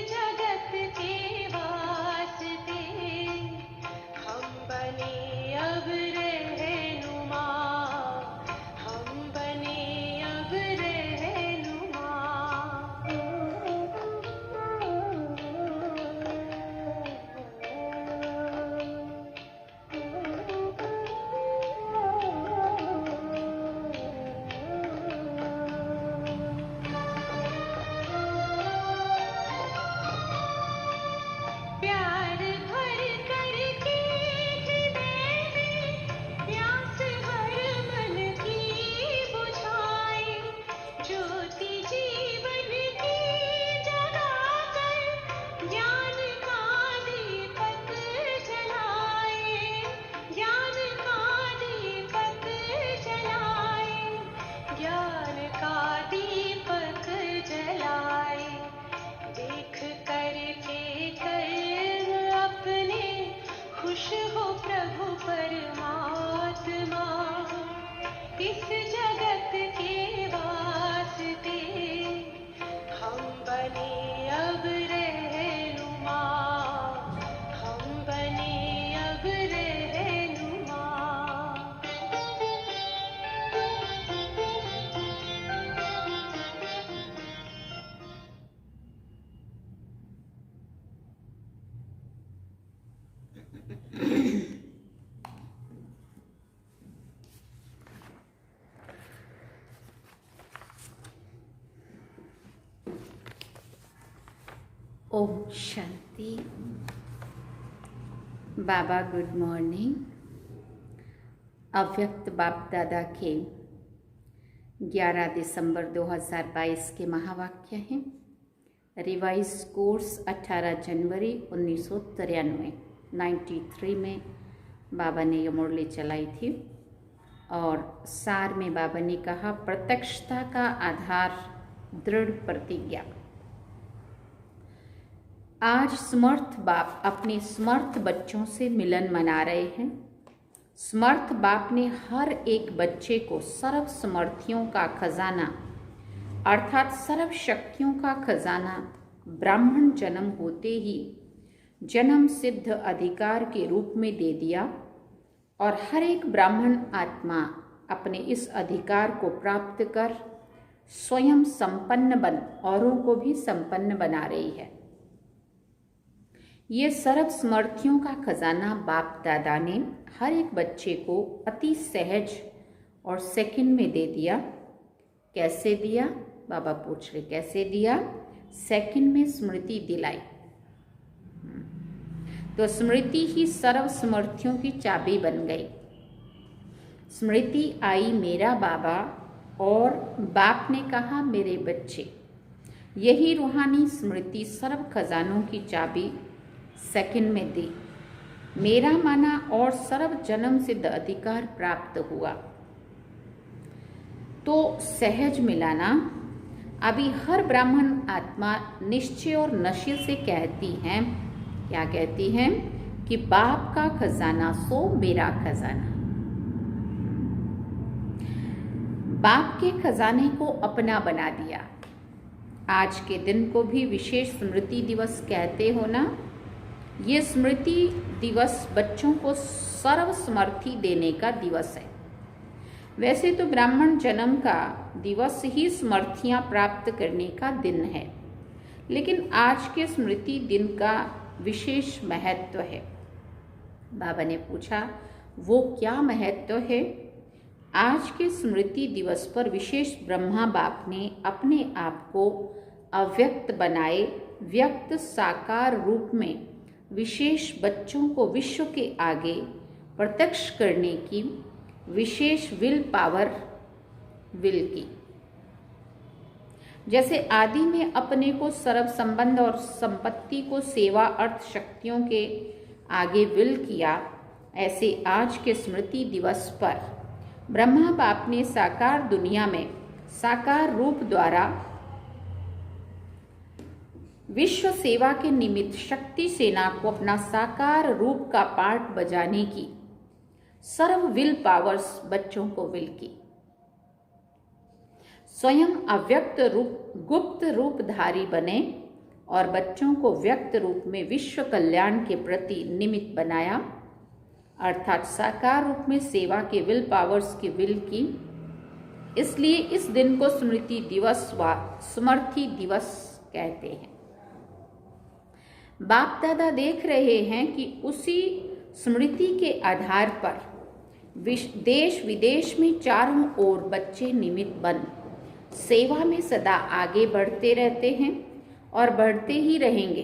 जगत के वास्ते हम बने अब रहनुमा, हम बने अब रहनुमा। प्यार भर करके हृदय में प्यास हर मन की बुझाए, ज्योति जीवन की जगाकर ज्ञान का दीपक जलाए, ज्ञान का दीपक जलाए, ज्ञान का दीपक जलाए। देख करके कर अपने खुश हो प्रभु परमात्मा, इस जगत के वास्ते हम बने अब रहनुमा, हम बने अब रहनुमा। ओम शांति। बाबा गुड मॉर्निंग। अव्यक्त बाप दादा के 11 दिसंबर 2022 के महावाक्य हैं। रिवाइज कोर्स 18 जनवरी 1993 में बाबा ने ये मुरली चलाई थी और सार में बाबा ने कहा, प्रत्यक्षता का आधार दृढ़ प्रतिज्ञा। आज समर्थ बाप अपने समर्थ बच्चों से मिलन मना रहे हैं। समर्थ बाप ने हर एक बच्चे को सर्व समर्थियों का खजाना अर्थात सर्व शक्तियों का खजाना ब्राह्मण जन्म होते ही जन्म सिद्ध अधिकार के रूप में दे दिया और हर एक ब्राह्मण आत्मा अपने इस अधिकार को प्राप्त कर स्वयं संपन्न बन औरों को भी संपन्न बना रही है। ये सर्व समर्थियों का खजाना बाप दादा ने हर एक बच्चे को अति सहज और सेकंड में दे दिया। कैसे दिया? बाबा पूछ रहे कैसे दिया? सेकंड में स्मृति दिलाई। तो स्मृति ही सर्व समर्थियों की चाबी बन गई। स्मृति आई मेरा बाबा और बाप ने कहा मेरे बच्चे। यही रूहानी स्मृति सर्व खजानों की चाबी सेकंड में दी। मेरा माना और सर्व जन्म सिद्ध अधिकार प्राप्त हुआ। तो सहज मिलाना अभी हर ब्राह्मण आत्मा निश्चय और नशे से कहती हैं। क्या कहती हैं? कि बाप का खजाना सो मेरा खजाना। बाप के खजाने को अपना बना दिया। आज के दिन को भी विशेष स्मृति दिवस कहते हो ना। ये स्मृति दिवस बच्चों को सर्व समर्थी देने का दिवस है। वैसे तो ब्राह्मण जन्म का दिवस ही समर्थियां प्राप्त करने का दिन है, लेकिन आज के स्मृति दिन का विशेष महत्व है। बाबा ने पूछा वो क्या महत्व है? आज के स्मृति दिवस पर विशेष ब्रह्मा बाप ने अपने आप को अव्यक्त बनाए व्यक्त साकार रूप में विशेष बच्चों को विश्व के आगे प्रत्यक्ष करने की विशेष विल पावर विल की। जैसे आदि में अपने को सर्व संबंध और संपत्ति को सेवा अर्थ शक्तियों के आगे विल किया, ऐसे आज के स्मृति दिवस पर ब्रह्मा बाप ने साकार दुनिया में साकार रूप द्वारा विश्व सेवा के निमित्त शक्ति सेना को अपना साकार रूप का पार्ट बजाने की सर्व विल पावर्स बच्चों को विल की। स्वयं अव्यक्त रूप गुप्त रूपधारी बने और बच्चों को व्यक्त रूप में विश्व कल्याण के प्रति निमित्त बनाया, अर्थात साकार रूप में सेवा के विल पावर्स की विल की। इसलिए इस दिन को स्मृति दिवस व स्मृति दिवस कहते हैं। बाप दादा देख रहे हैं कि उसी स्मृति के आधार पर देश विदेश में चारों ओर बच्चे निमित्त बन सेवा में सदा आगे बढ़ते रहते हैं और बढ़ते ही रहेंगे,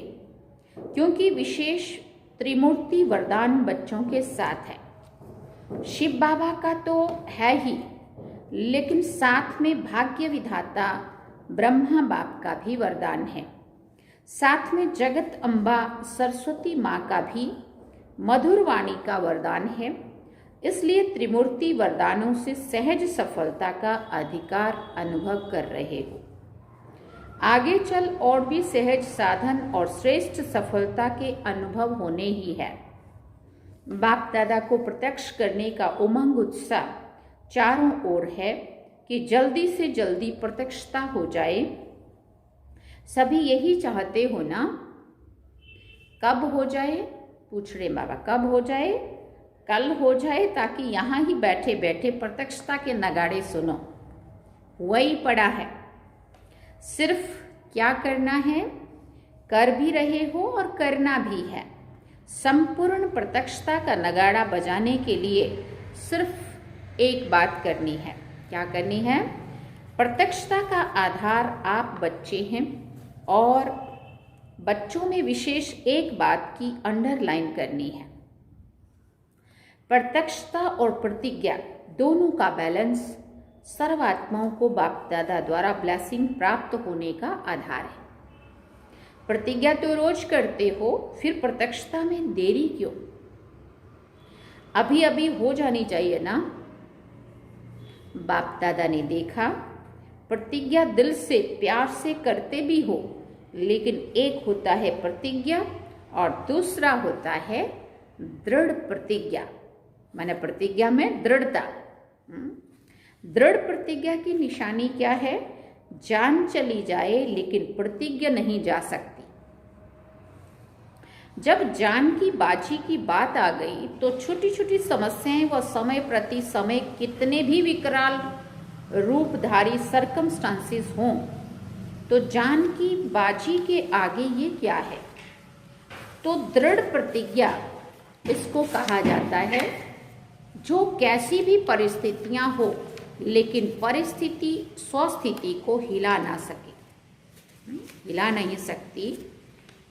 क्योंकि विशेष त्रिमूर्ति वरदान बच्चों के साथ है। शिव बाबा का तो है ही, लेकिन साथ में भाग्य विधाता ब्रह्मा बाप का भी वरदान है। साथ में जगत अम्बा सरस्वती माँ का भी मधुर वाणी का वरदान है। इसलिए त्रिमूर्ति वरदानों से सहज सफलता का अधिकार अनुभव कर रहे हो। आगे चल और भी सहज साधन और श्रेष्ठ सफलता के अनुभव होने ही है। बाप दादा को प्रत्यक्ष करने का उमंग उत्साह चारों ओर है कि जल्दी से जल्दी प्रत्यक्षता हो जाए। सभी यही चाहते हो ना? कब हो जाए? पूछ रहे बाबा, कब हो जाए? कल हो जाए, ताकि यहाँ ही बैठे बैठे प्रत्यक्षता के नगाड़े सुनो। वही पड़ा है। सिर्फ क्या करना है? कर भी रहे हो और करना भी है। संपूर्ण प्रत्यक्षता का नगाड़ा बजाने के लिए सिर्फ एक बात करनी है। क्या करनी है? प्रत्यक्षता का आधार आप बच्चे हैं और बच्चों में विशेष एक बात की अंडरलाइन करनी है। प्रत्यक्षता और प्रतिज्ञा दोनों का बैलेंस सर्वात्माओं को बाप दादा द्वारा ब्लेसिंग प्राप्त होने का आधार है। प्रतिज्ञा तो रोज करते हो, फिर प्रत्यक्षता में देरी क्यों? अभी अभी हो जानी चाहिए ना। बाप दादा ने देखा प्रतिज्ञा दिल से प्यार से करते भी हो, लेकिन एक होता है प्रतिज्ञा और दूसरा होता है दृढ़ प्रतिज्ञा। माने प्रतिज्ञा में दृढ़ता। दृढ़ प्रतिज्ञा की निशानी क्या है? जान चली जाए लेकिन प्रतिज्ञा नहीं जा सकती। जब जान की बाजी की बात आ गई तो छोटी छोटी समस्याएं व समय प्रति समय कितने भी विकराल रूपधारी सर्कमस्टांसेस हों, तो जान की बाजी के आगे ये क्या है? तो दृढ़ प्रतिज्ञा इसको कहा जाता है, जो कैसी भी परिस्थितियां हो लेकिन परिस्थिति स्वस्थिति को हिला ना सके, हिला नहीं सकती।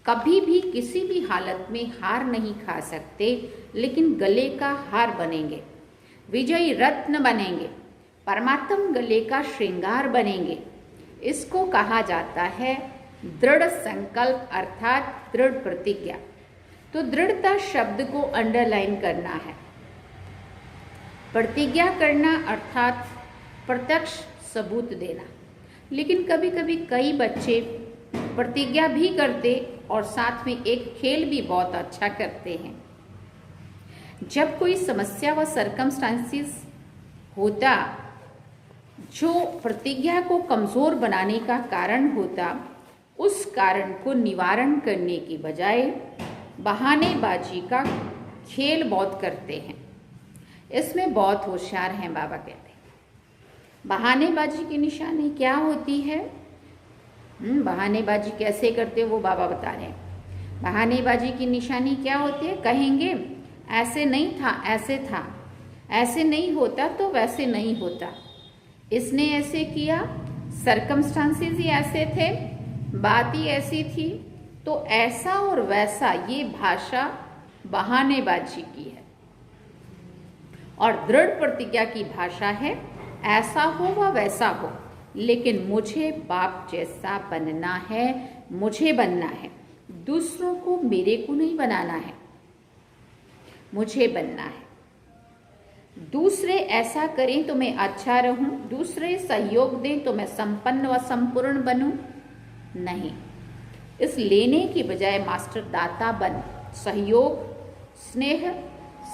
कभी भी किसी भी हालत में हार नहीं खा सकते, लेकिन गले का हार बनेंगे, विजयी रत्न बनेंगे, परमात्म गले का श्रृंगार बनेंगे। इसको कहा जाता है दृढ़ संकल्प अर्थात दृढ़ प्रतिज्ञा। तो दृढ़ता शब्द को अंडरलाइन करना है। प्रतिज्ञा करना अर्थात प्रत्यक्ष सबूत देना। लेकिन कभी कभी कई बच्चे प्रतिज्ञा भी करते और साथ में एक खेल भी बहुत अच्छा करते हैं। जब कोई समस्या व सरकमस्टांसेस होता जो प्रतिज्ञा को कमज़ोर बनाने का कारण होता, उस कारण को निवारण करने की बजाय बहानेबाजी का खेल बहुत करते हैं। इसमें बहुत होशियार हैं बाबा कहते हैं। बहानेबाजी की निशानी क्या होती है? बहानेबाजी कैसे करते हो वो बाबा बता रहे हैं। बहानेबाजी की निशानी क्या होती है? कहेंगे ऐसे नहीं था, ऐसे था, ऐसे नहीं होता तो वैसे नहीं होता, इसने ऐसे किया, सर्कमस्टांसेस ही ऐसे थे, बात ही ऐसी थी, तो ऐसा और वैसा, ये भाषा बहानेबाजी की है। और दृढ़ प्रतिज्ञा की भाषा है ऐसा हो व वैसा हो, लेकिन मुझे बाप जैसा बनना है, मुझे बनना है, दूसरों को मेरे को नहीं बनाना है, मुझे बनना है। दूसरे ऐसा करें तो मैं अच्छा रहूं, दूसरे सहयोग दें तो मैं संपन्न व संपूर्ण बनूं, नहीं। इस लेने की बजाय मास्टर दाता बन सहयोग, स्नेह,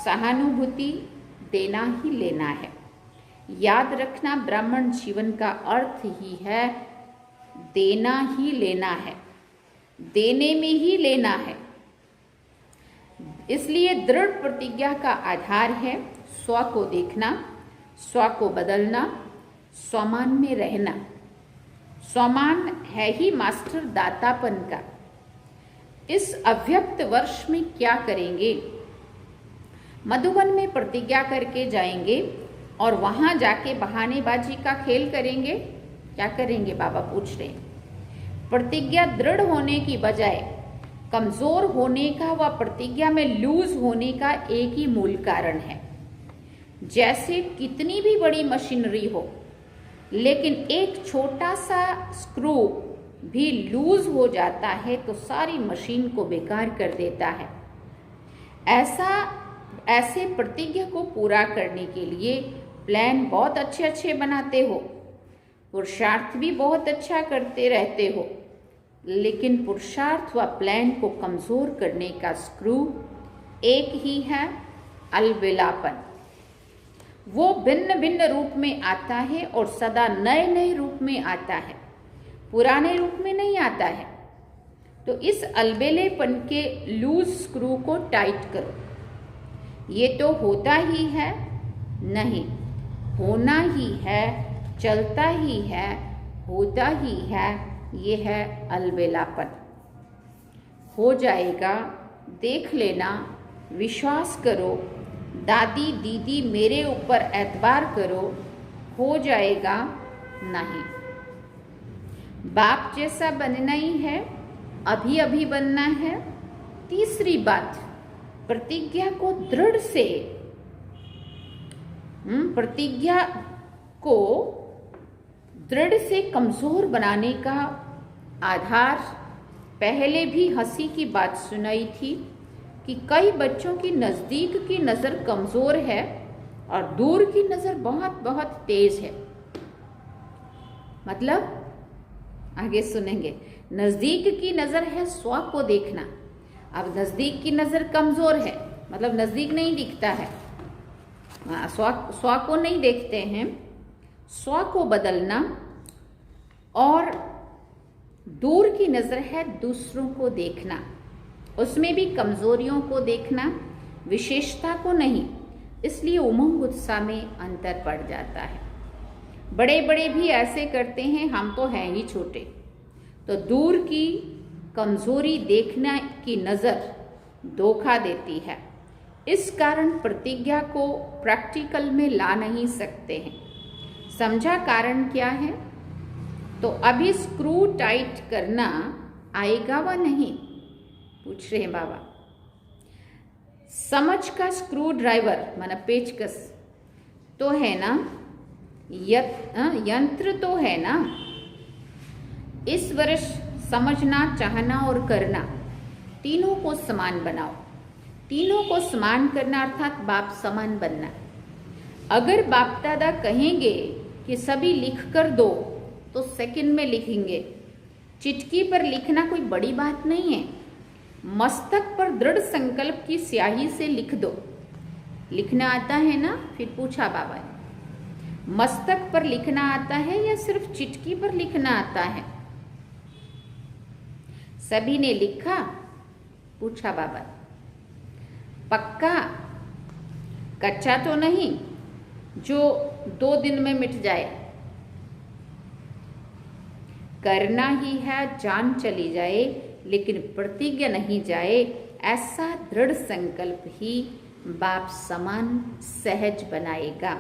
सहानुभूति देना ही लेना है। याद रखना, ब्राह्मण जीवन का अर्थ ही है देना ही लेना है। देने में ही लेना है। इसलिए दृढ़ प्रतिज्ञा का आधार है स्व को देखना, स्व को बदलना, स्वमान में रहना। स्वमान है ही मास्टर दातापन का। इस अव्यक्त वर्ष में क्या करेंगे? मधुबन में प्रतिज्ञा करके जाएंगे और वहां जाके बहानेबाजी का खेल करेंगे। क्या करेंगे बाबा पूछ रहे हैं। प्रतिज्ञा दृढ़ होने की बजाय कमजोर होने का व प्रतिज्ञा में लूज होने का एक ही मूल कारण है। जैसे कितनी भी बड़ी मशीनरी हो, लेकिन एक छोटा सा स्क्रू भी लूज हो जाता है तो सारी मशीन को बेकार कर देता है। ऐसे प्रतिज्ञा को पूरा करने के लिए प्लान बहुत अच्छे अच्छे बनाते हो, पुरुषार्थ भी बहुत अच्छा करते रहते हो, लेकिन पुरुषार्थ व प्लान को कमजोर करने का स्क्रू एक ही है, अलबेलापन। वो भिन्न भिन्न रूप में आता है और सदा नए नए रूप में आता है, पुराने रूप में नहीं आता है। तो इस अलबेलेपन के लूज स्क्रू को टाइट करो। ये तो होता ही है, नहीं होना ही है, चलता ही है, होता ही है, ये है अलबेलापन। हो जाएगा, देख लेना, विश्वास करो, दादी दीदी मेरे ऊपर एतबार करो, हो जाएगा। नहीं, बाप जैसा बनना ही है, अभी अभी बनना है। तीसरी बात, प्रतिज्ञा को दृढ़ से प्रतिज्ञा को दृढ़ से कमजोर बनाने का आधार, पहले भी हंसी की बात सुनाई थी कि कई बच्चों की नज़दीक की नज़र कमज़ोर है और दूर की नज़र बहुत बहुत तेज है। मतलब आगे सुनेंगे, नज़दीक की नज़र है स्व को देखना, अब नज़दीक की नज़र कमज़ोर है, मतलब नज़दीक नहीं दिखता है, स्व को नहीं देखते हैं। स्व को बदलना और दूर की नज़र है दूसरों को देखना, उसमें भी कमज़ोरियों को देखना, विशेषता को नहीं। इसलिए उमंग उत्साह में अंतर पड़ जाता है। बड़े बड़े भी ऐसे करते हैं, हम तो हैं ही छोटे, तो दूर की कमज़ोरी देखने की नज़र धोखा देती है। इस कारण प्रतिज्ञा को प्रैक्टिकल में ला नहीं सकते हैं। समझा कारण क्या है? तो अभी स्क्रू टाइट करना आएगा व नहीं, पूछ रहे हैं बाबा। समझ का स्क्रू ड्राइवर माना पेचकस तो है ना, यंत्र तो है ना। इस वर्ष समझना, चाहना और करना, तीनों को समान बनाओ। तीनों को समान करना अर्थात बाप समान बनना। अगर बाप दादा कहेंगे कि सभी लिख कर दो तो सेकंड में लिखेंगे। चिटकी पर लिखना कोई बड़ी बात नहीं है। मस्तक पर दृढ़ संकल्प की स्याही से लिख दो। लिखना आता है ना? फिर पूछा बाबा ने, मस्तक पर लिखना आता है या सिर्फ चिटकी पर लिखना आता है? सभी ने लिखा? पूछा बाबा। पक्का? कच्चा तो नहीं जो 2 दिन में मिट जाए? करना ही है, जान चली जाए लेकिन प्रतिज्ञा नहीं जाए। ऐसा दृढ़ संकल्प ही बाप समान सहज बनाएगा।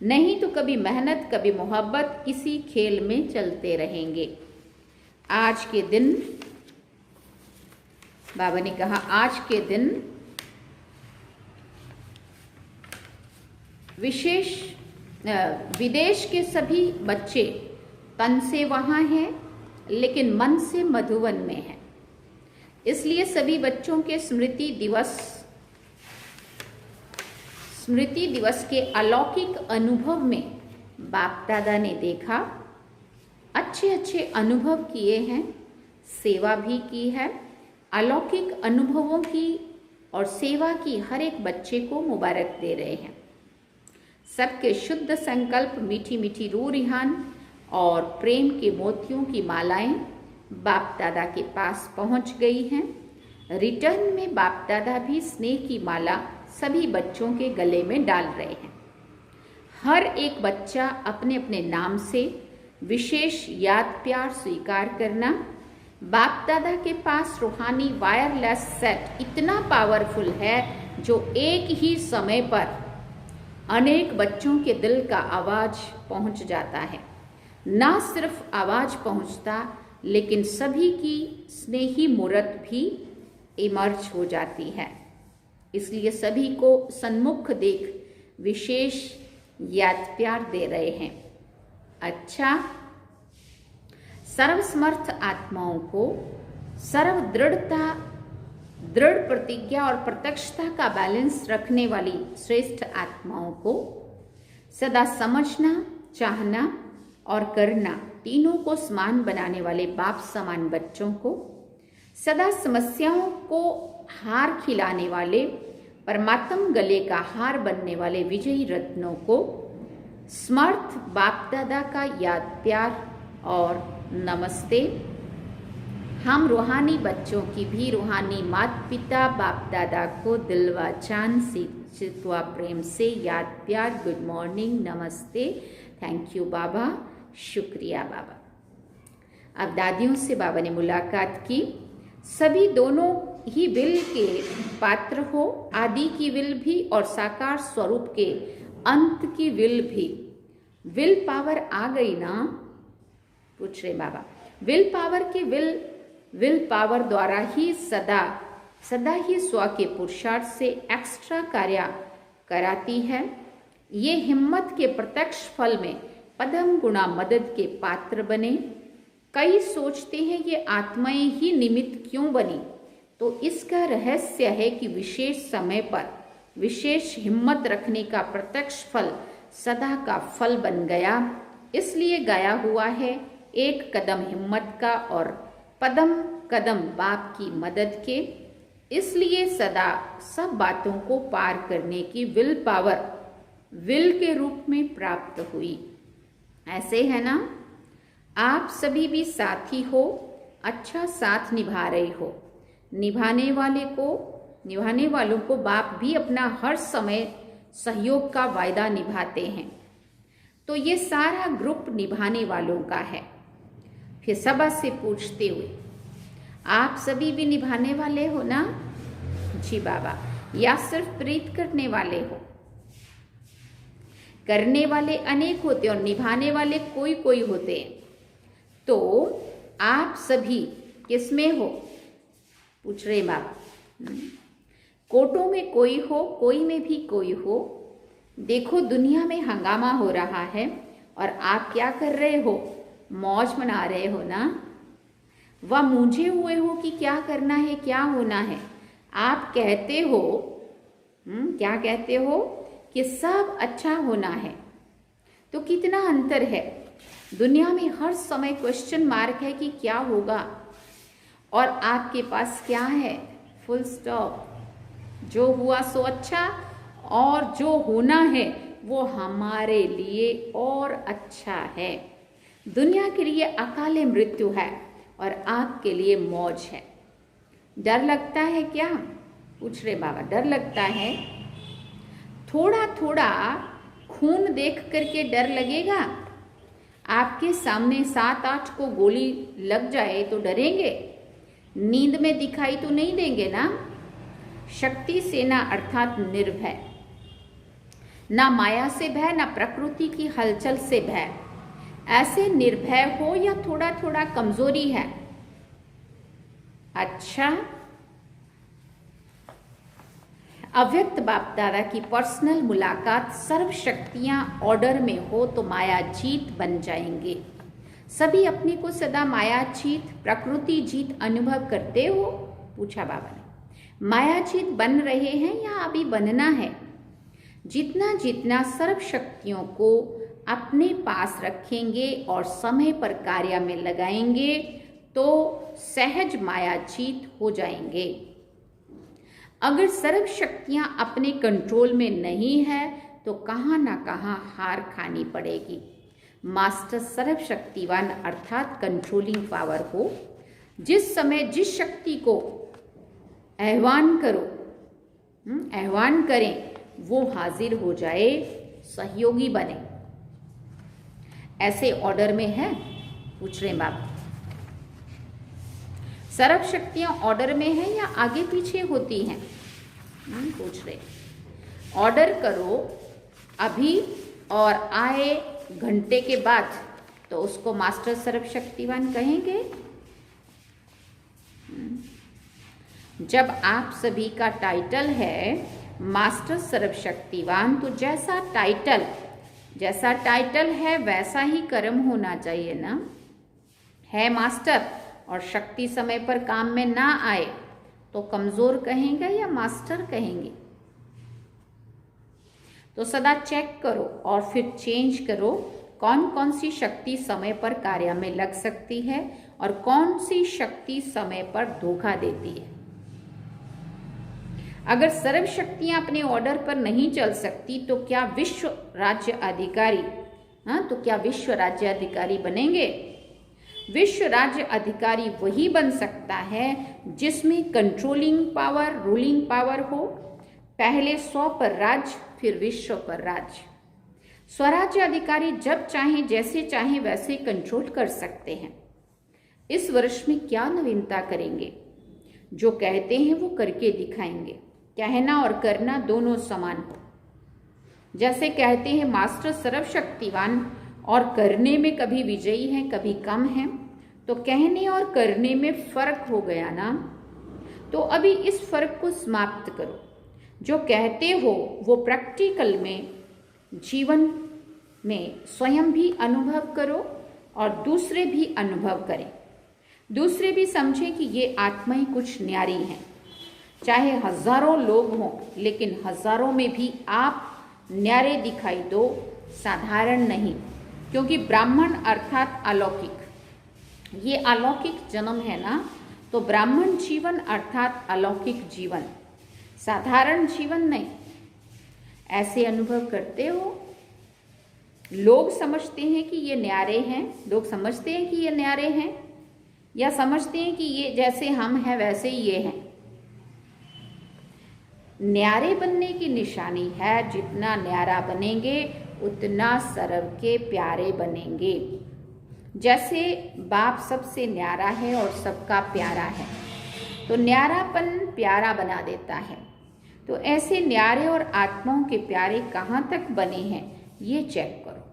नहीं तो कभी मेहनत, कभी मोहब्बत, किसी खेल में चलते रहेंगे। आज के दिन बाबा ने कहा, आज के दिन विदेश के सभी बच्चे तन से वहाँ हैं लेकिन मन से मधुबन में हैं। इसलिए सभी बच्चों के स्मृति दिवस के अलौकिक अनुभव में बाप दादा ने देखा, अच्छे अच्छे अनुभव किए हैं, सेवा भी की है। अलौकिक अनुभवों की और सेवा की हर एक बच्चे को मुबारक दे रहे हैं। सबके शुद्ध संकल्प, मीठी मीठी रूह रिहान और प्रेम के मोतियों की मालाएं बाप दादा के पास पहुंच गई हैं। रिटर्न में बाप दादा भी स्नेह की माला सभी बच्चों के गले में डाल रहे हैं। हर एक बच्चा अपने अपने नाम से विशेष याद प्यार स्वीकार करना। बाप दादा के पास रूहानी वायरलेस सेट इतना पावरफुल है जो एक ही समय पर अनेक बच्चों के दिल का आवाज पहुंच जाता है। ना सिर्फ आवाज पहुंचता, लेकिन सभी की स्नेही मूर्त भी इमर्ज हो जाती है। इसलिए सभी को सन्मुख देख विशेष याद प्यार दे रहे हैं। अच्छा, सर्वसमर्थ आत्माओं को सर्व दृढ़ प्रतिज्ञा और प्रत्यक्षता का बैलेंस रखने वाली श्रेष्ठ आत्माओं को सदा समझना, चाहना और करना, तीनों को समान बनाने वाले बाप समान बच्चों को, सदा समस्याओं को हार खिलाने वाले परमात्म गले का हार बनने वाले विजयी रत्नों को, समर्थ बाप दादा का याद प्यार और नमस्ते। हम रूहानी बच्चों की भी रूहानी माता पिता बाप दादा को दिल व जान से चित्वा प्रेम से याद प्यार, गुड मॉर्निंग, नमस्ते, थैंक यू बाबा, शुक्रिया बाबा। अब दादियों से बाबा ने मुलाकात की। सभी दोनों ही विल के पात्र हो, आदि की विल भी और साकार स्वरूप के अंत की विल भी। विल पावर आ गई ना, पूछ रहे बाबा। विल पावर की विल पावर द्वारा ही सदा ही स्व के पुरुषार्थ से एक्स्ट्रा कार्य कराती है। ये हिम्मत के प्रत्यक्ष फल में पदम गुणा मदद के पात्र बने। कई सोचते हैं ये आत्माएं ही निमित्त क्यों बनी, तो इसका रहस्य है कि विशेष समय पर विशेष हिम्मत रखने का प्रत्यक्ष फल सदा का फल बन गया। इसलिए गाया हुआ है, एक कदम हिम्मत का और पदम कदम बाप की मदद के। इसलिए सदा सब बातों को पार करने की विल पावर विल के रूप में प्राप्त हुई। ऐसे है ना, आप सभी भी साथी हो, अच्छा साथ निभा रहे हो। निभाने वालों को बाप भी अपना हर समय सहयोग का वायदा निभाते हैं। तो ये सारा ग्रुप निभाने वालों का है। फिर सबा से पूछते हुए, आप सभी भी निभाने वाले हो ना? जी बाबा। या सिर्फ प्रीत करने वाले हो? करने वाले अनेक होते और निभाने वाले कोई कोई होते हैं। तो आप सभी किसमें हो? पूछ रहे बाबा। कोटों में कोई हो, कोई में भी कोई हो। देखो दुनिया में हंगामा हो रहा है और आप क्या कर रहे हो? मौज मना रहे हो ना? वह मूंझे हुए हो कि क्या करना है, क्या होना है। आप कहते हो क्या कहते हो कि सब अच्छा होना है। तो कितना अंतर है। दुनिया में हर समय क्वेश्चन मार्क है कि क्या होगा, और आपके पास क्या है? Full stop. जो हुआ सो अच्छा, और जो होना है वो हमारे लिए और अच्छा है। दुनिया के लिए अकाले मृत्यु है और आपके लिए मौज है। डर लगता है क्या? पूछ रहे बाबा। डर लगता है? थोड़ा थोड़ा खून देख करके डर लगेगा? आपके सामने 7-8 को गोली लग जाए तो डरेंगे? नींद में दिखाई तो नहीं देंगे ना? शक्ति सेना अर्थात निर्भय, ना माया से भय, ना प्रकृति की हलचल से भय। ऐसे निर्भय हो या थोड़ा थोड़ा कमजोरी है? अच्छा, अव्यक्त बाप दादा की पर्सनल मुलाकात, सर्व शक्तियां ऑर्डर में हो तो माया जीत बन जाएंगे। सभी अपने को सदा माया जीत, प्रकृति जीत अनुभव करते हो? पूछा बाबा ने। माया जीत बन रहे हैं या अभी बनना है? जितना जितना सर्व शक्तियों को अपने पास रखेंगे और समय पर कार्य में लगाएंगे तो सहज माया जीत हो जाएंगे। अगर सर्व शक्तियां अपने कंट्रोल में नहीं है तो कहाँ ना कहाँ हार खानी पड़ेगी। मास्टर सर्व शक्तिवान अर्थात कंट्रोलिंग पावर हो जिस समय जिस शक्ति को आह्वान करो, आह्वान करें, वो हाजिर हो जाए, सहयोगी बने। ऐसे ऑर्डर में है, पूछ रहे बाबा। सर्व शक्तियां ऑर्डर में है या आगे पीछे होती हैं? पूछ रहे। ऑर्डर करो अभी और आए घंटे के बाद तो उसको मास्टर सर्वशक्तिवान कहेंगे। जब आप सभी का टाइटल है मास्टर सर्वशक्तिवान, तो जैसा टाइटल है वैसा ही कर्म होना चाहिए ना। है मास्टर और शक्ति समय पर काम में ना आए तो कमजोर कहेंगे या मास्टर कहेंगे? तो सदा चेक करो और फिर चेंज करो कौन कौन सी शक्ति समय पर कार्य में लग सकती है और कौन सी शक्ति समय पर धोखा देती है। अगर सर्व शक्तियां अपने ऑर्डर पर नहीं चल सकती तो क्या विश्व राज्य अधिकारी बनेंगे? विश्व राज्य अधिकारी वही बन सकता है जिसमें कंट्रोलिंग पावर, रूलिंग पावर हो। पहले 100 पर राज्य, फिर विश्व पर राज्य। स्वराज्य अधिकारी जब चाहे, जैसे चाहे वैसे कंट्रोल कर सकते हैं। इस वर्ष में क्या नवीनता करेंगे? जो कहते हैं वो करके दिखाएंगे। कहना और करना दोनों समान हो। जैसे कहते हैं मास्टर सर्वशक्तिवान और करने में कभी विजयी हैं, कभी कम हैं, तो कहने और करने में फर्क हो गया ना। तो अभी इस फर्क को समाप्त करो। जो कहते हो वो प्रैक्टिकल में, जीवन में स्वयं भी अनुभव करो और दूसरे भी अनुभव करें। दूसरे भी समझें कि ये आत्माएं कुछ न्यारी हैं। चाहे हजारों लोग हों, लेकिन हजारों में भी आप न्यारे दिखाई दो, साधारण नहीं। क्योंकि ब्राह्मण अर्थात अलौकिक, ये अलौकिक जन्म है ना, तो ब्राह्मण जीवन अर्थात अलौकिक जीवन, साधारण जीवन नहीं। ऐसे अनुभव करते हो। लोग समझते हैं कि ये न्यारे हैं, लोग समझते हैं कि ये न्यारे हैं, या समझते हैं कि ये जैसे हम हैं वैसे ही ये हैं। न्यारे बनने की निशानी है, जितना न्यारा बनेंगे उतना सर्व के प्यारे बनेंगे। जैसे बाप सबसे न्यारा है और सबका प्यारा है, तो न्यारापन प्यारा बना देता है। तो ऐसे न्यारे और आत्माओं के प्यारे कहाँ तक बने हैं ये चेक करो।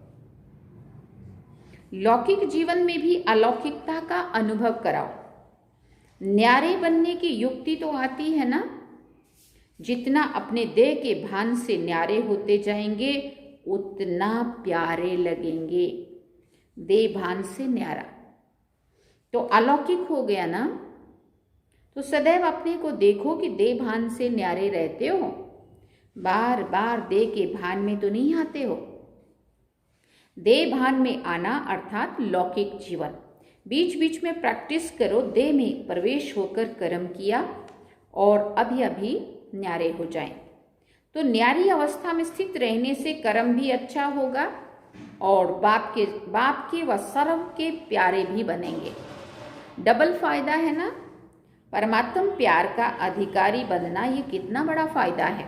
लौकिक जीवन में भी अलौकिकता का अनुभव कराओ। न्यारे बनने की युक्ति तो आती है ना। जितना अपने देह के भान से न्यारे होते जाएंगे उतना प्यारे लगेंगे। देह भान से न्यारा तो अलौकिक हो गया ना। तो सदैव अपने को देखो कि देह भान से न्यारे रहते हो, बार बार देह के भान में तो नहीं आते हो। देह भान में आना अर्थात लौकिक जीवन। बीच बीच में प्रैक्टिस करो, देह में प्रवेश होकर कर्म किया और अभी अभी न्यारे हो जाएं। तो न्यारी अवस्था में स्थित रहने से कर्म भी अच्छा होगा और बाप के व सर्व के प्यारे भी बनेंगे। डबल फायदा है ना। परमात्म प्यार का अधिकारी बनना ये कितना बड़ा फायदा है।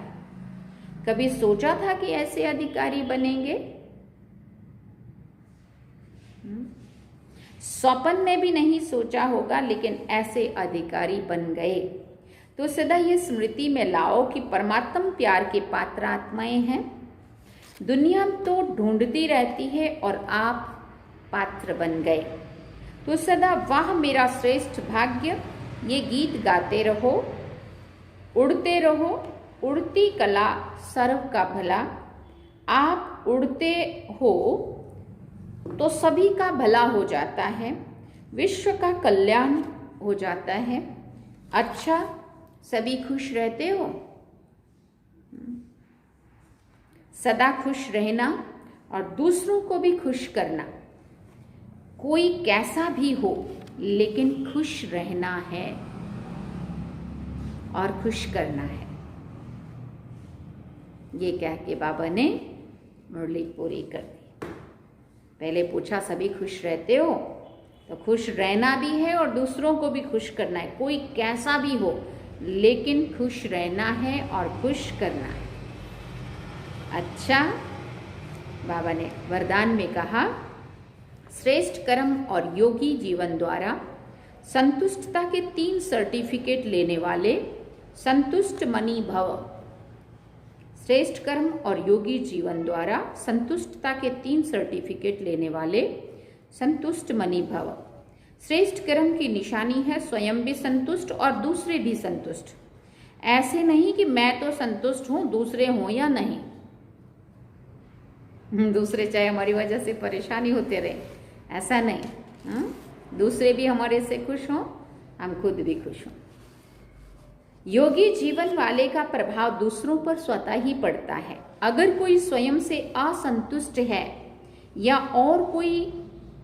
कभी सोचा था कि ऐसे अधिकारी बनेंगे? स्वप्न में भी नहीं सोचा होगा, लेकिन ऐसे अधिकारी बन गए। तो सदा ये स्मृति में लाओ कि परमात्म प्यार के पात्र आत्माएं हैं। दुनिया तो ढूंढती रहती है और आप पात्र बन गए। तो सदा वाह मेरा श्रेष्ठ भाग्य ये गीत गाते रहो, उड़ते रहो, उड़ती कला सर्व का भला। आप उड़ते हो तो सभी का भला हो जाता है, विश्व का कल्याण हो जाता है। अच्छा, सभी खुश रहते हो। सदा खुश रहना और दूसरों को भी खुश करना। कोई कैसा भी हो लेकिन खुश रहना है और खुश करना है। ये कह के बाबा ने मुरली पूरी कर दी। पहले पूछा सभी खुश रहते हो, तो खुश रहना भी है और दूसरों को भी खुश करना है, कोई कैसा भी हो लेकिन खुश रहना है और खुश करना है। अच्छा, बाबा ने वरदान में कहा, श्रेष्ठ कर्म और योगी जीवन द्वारा संतुष्टता के 3 सर्टिफिकेट लेने वाले संतुष्ट मनी भव। श्रेष्ठ कर्म और योगी जीवन द्वारा संतुष्टता के 3 सर्टिफिकेट लेने वाले संतुष्ट मनी भव। श्रेष्ठ कर्म की निशानी है स्वयं भी संतुष्ट और दूसरे भी संतुष्ट। ऐसे नहीं कि मैं तो संतुष्ट हूं, दूसरे हों या नहीं। दूसरे चाहे हमारी वजह से परेशानी होते रहे, ऐसा नहीं। दूसरे भी हमारे से खुश हों, हम खुद भी खुश हों। योगी जीवन वाले का प्रभाव दूसरों पर स्वतः ही पड़ता है। अगर कोई स्वयं से असंतुष्ट है या और कोई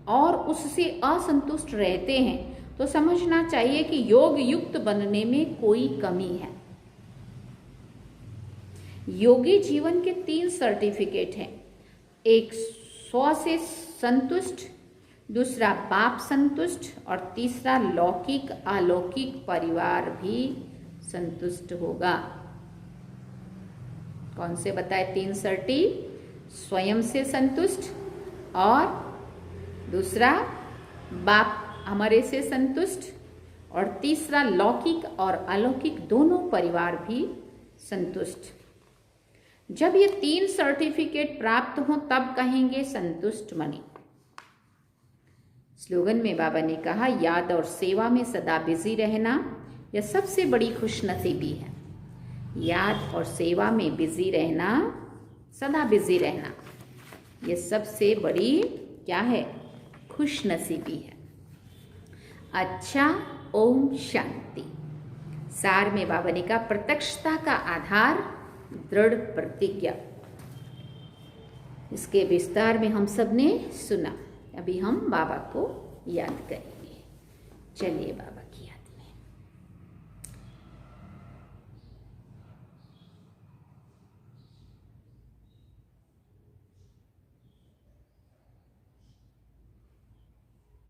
और उससे असंतुष्ट रहते हैं तो समझना चाहिए कि योग युक्त बनने में कोई कमी है। योगी जीवन के 3 सर्टिफिकेट हैं, एक स्व से संतुष्ट, दूसरा बाप संतुष्ट और तीसरा लौकिक अलौकिक परिवार भी संतुष्ट होगा। कौन से बताए 3 सर्टी? स्वयं से संतुष्ट और दूसरा बाप हमारे से संतुष्ट और तीसरा लौकिक और अलौकिक दोनों परिवार भी संतुष्ट। जब ये 3 सर्टिफिकेट प्राप्त हों तब कहेंगे संतुष्ट मनी। स्लोगन में बाबा ने कहा, याद और सेवा में सदा बिजी रहना यह सबसे बड़ी खुशनसीबी है। याद और सेवा में बिजी रहना, सदा बिजी रहना, यह सबसे बड़ी क्या है? खुशनसीबी है। अच्छा, ओम शांति। सार में बाबा ने कहा, प्रत्यक्षता का आधार दृढ़ प्रतिज्ञा। इसके विस्तार में हम सब ने सुना। अभी हम बाबा को याद करेंगे। चलिए बाबा।